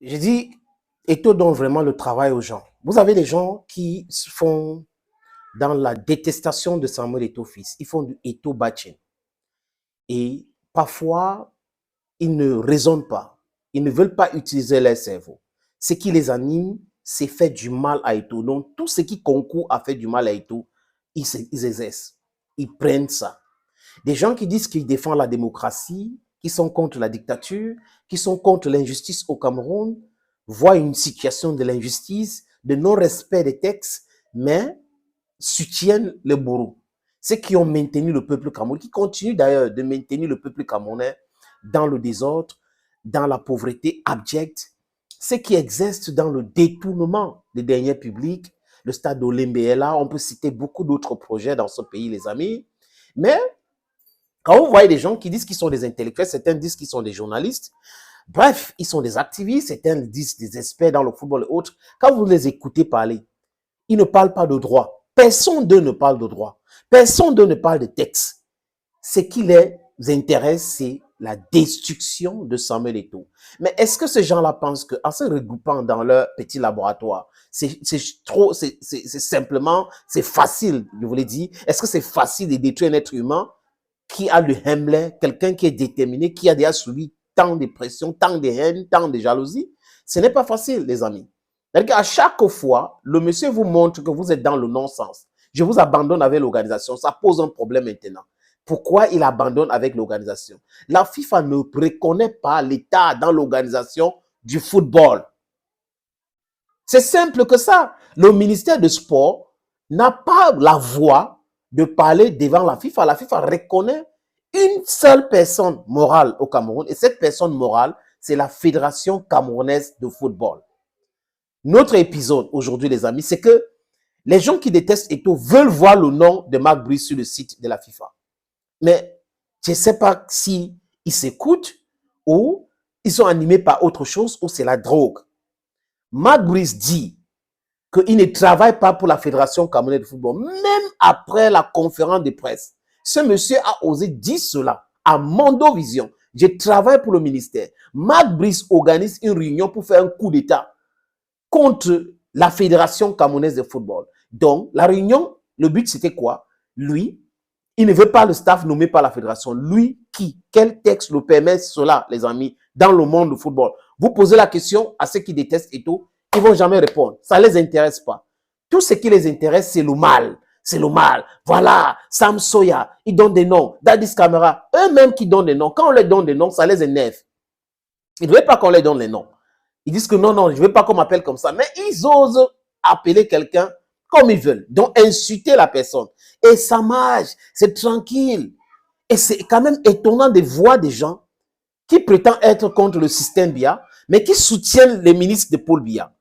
Je dis, Eto'o donne vraiment le travail aux gens. Vous avez des gens qui font dans la détestation de Samuel Eto'o fils. Ils font du Eto'o bashing. Et parfois, ils ne raisonnent pas. Ils ne veulent pas utiliser leur cerveau. Ce qui les anime, c'est faire du mal à Eto'o. Donc, tout ce qui concourt à faire du mal à Eto'o, ils exercent. Ils prennent ça. Des gens qui disent qu'ils défendent la démocratie, qui sont contre la dictature, qui sont contre l'injustice au Cameroun, voient une situation de l'injustice, de non-respect des textes, mais soutiennent le bourreau. Ceux qui ont maintenu le peuple camerounais, qui continuent d'ailleurs de maintenir le peuple camerounais dans le désordre, dans la pauvreté abjecte, ceux qui exercent dans le détournement des deniers publics, le stade Olembe est là, on peut citer beaucoup d'autres projets dans ce pays, les amis, mais quand vous voyez des gens qui disent qu'ils sont des intellectuels, certains disent qu'ils sont des journalistes, bref, ils sont des activistes, certains disent des experts dans le football et autres, quand vous les écoutez parler, ils ne parlent pas de droit. Personne d'eux ne parle de droit. Personne d'eux ne parle de texte. Ce qui les intéresse, c'est la destruction de Samuel Eto'o. Mais est-ce que ces gens-là pensent qu'en se regroupant dans leur petit laboratoire, c'est simplement, c'est facile, je vous l'ai dit, est-ce que c'est facile de détruire un être humain qui a le Hemler, quelqu'un qui est déterminé, qui a déjà subi tant de pression, tant de haine, tant de jalousie? Ce n'est pas facile, les amis. C'est-à-dire qu'à chaque fois, le monsieur vous montre que vous êtes dans le non-sens. Je vous abandonne avec l'organisation. Ça pose un problème maintenant. Pourquoi il abandonne avec l'organisation? La FIFA ne reconnaît pas l'État dans l'organisation du football. C'est simple que ça. Le ministère de Sport n'a pas la voix de parler devant la FIFA. La FIFA reconnaît une seule personne morale au Cameroun. Et cette personne morale, c'est la Fédération camerounaise de football. Notre épisode aujourd'hui, les amis, c'est que les gens qui détestent Eto'o veulent voir le nom de Marc Brice sur le site de la FIFA. Mais je ne sais pas si ils s'écoutent ou ils sont animés par autre chose ou c'est la drogue. Marc Brice dit qu'il ne travaille pas pour la Fédération camerounaise de football. Même après la conférence de presse, ce monsieur a osé dire cela à Mondovision. Je travaille pour le ministère. Marc Brice organise une réunion pour faire un coup d'État contre la Fédération camerounaise de football. Donc, la réunion, le but c'était quoi? Lui, il ne veut pas le staff nommé par la fédération. Lui, qui? Quel texte le permet cela, les amis, dans le monde du football? Vous posez la question à ceux qui détestent Eto'o, ils ne vont jamais répondre. Ça ne les intéresse pas. Tout ce qui les intéresse, c'est le mal. C'est le mal. Voilà, Sam Soya, ils donnent des noms. Dadis Camara, eux-mêmes qui donnent des noms. Quand on leur donne des noms, ça les énerve. Ils ne veulent pas qu'on leur donne les noms. Ils disent que non, non, je ne veux pas qu'on m'appelle comme ça. Mais ils osent appeler quelqu'un comme ils veulent. Donc, insulter la personne. Et ça marche. C'est tranquille. Et c'est quand même étonnant de voir des gens qui prétendent être contre le système Biya, mais qui soutiennent les ministres de Paul Biya.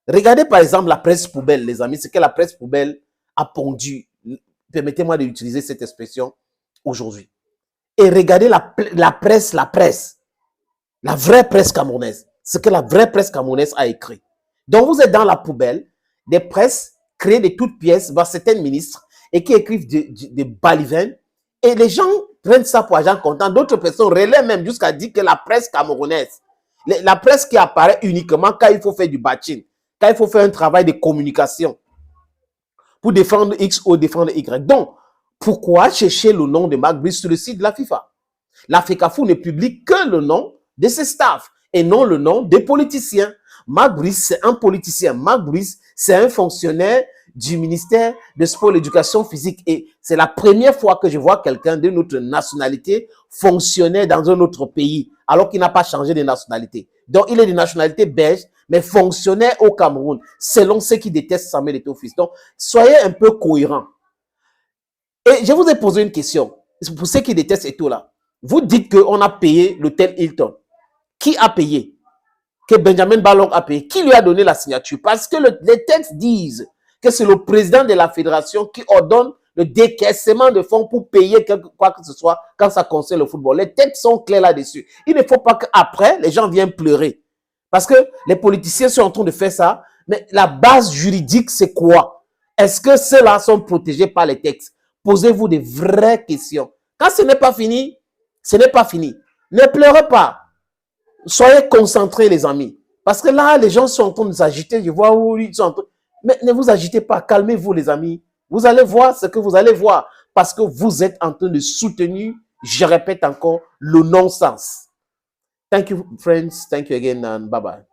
Regardez par exemple la presse poubelle, les amis. Ce que la presse poubelle a pondu. Permettez-moi d'utiliser cette expression aujourd'hui. Et regardez la presse. La vraie presse camerounaise. Ce que la vraie presse camerounaise a écrit. Donc, vous êtes dans la poubelle des presses créées de toutes pièces par certains ministres et qui écrivent des balivernes. Et les gens prennent ça pour agent comptant. D'autres personnes relaient même jusqu'à dire que la presse camerounaise, la presse qui apparaît uniquement quand il faut faire du bashing, quand il faut faire un travail de communication pour défendre X ou défendre Y. Donc, pourquoi chercher le nom de Marc Brice sur le site de la FIFA? La FECAFOOT ne publie que le nom de ses staffs et non le nom des politiciens. Marc Brice, c'est un politicien. Marc Brice, c'est un fonctionnaire du ministère de Sport et d'Éducation physique. Et c'est la première fois que je vois quelqu'un de notre nationalité fonctionner dans un autre pays, alors qu'il n'a pas changé de nationalité. Donc, il est de nationalité belge, mais fonctionnaire au Cameroun, selon ceux qui détestent Samuel Eto'o fils. Donc, soyez un peu cohérents. Et je vous ai posé une question. Pour ceux qui détestent Eto'o là, vous dites qu'on a payé l'hôtel Hilton. Qui a payé? Que Benjamin Ballon a payé. Qui lui a donné la signature? Parce que les textes disent que c'est le président de la fédération qui ordonne le décaissement de fonds pour payer quoi que ce soit quand ça concerne le football. Les textes sont clairs là-dessus. Il ne faut pas qu'après, les gens viennent pleurer. Parce que les politiciens sont en train de faire ça. Mais la base juridique, c'est quoi? Est-ce que ceux-là sont protégés par les textes? Posez-vous des vraies questions. Quand ce n'est pas fini, ce n'est pas fini. Ne pleurez pas. Soyez concentrés, les amis. Parce que là, les gens sont en train de s'agiter. Je vois où ils sont en train... Mais ne vous agitez pas. Calmez-vous, les amis. Vous allez voir ce que vous allez voir. Parce que vous êtes en train de soutenir, je répète encore, le non-sens. Thank you, friends. Thank you again and bye-bye.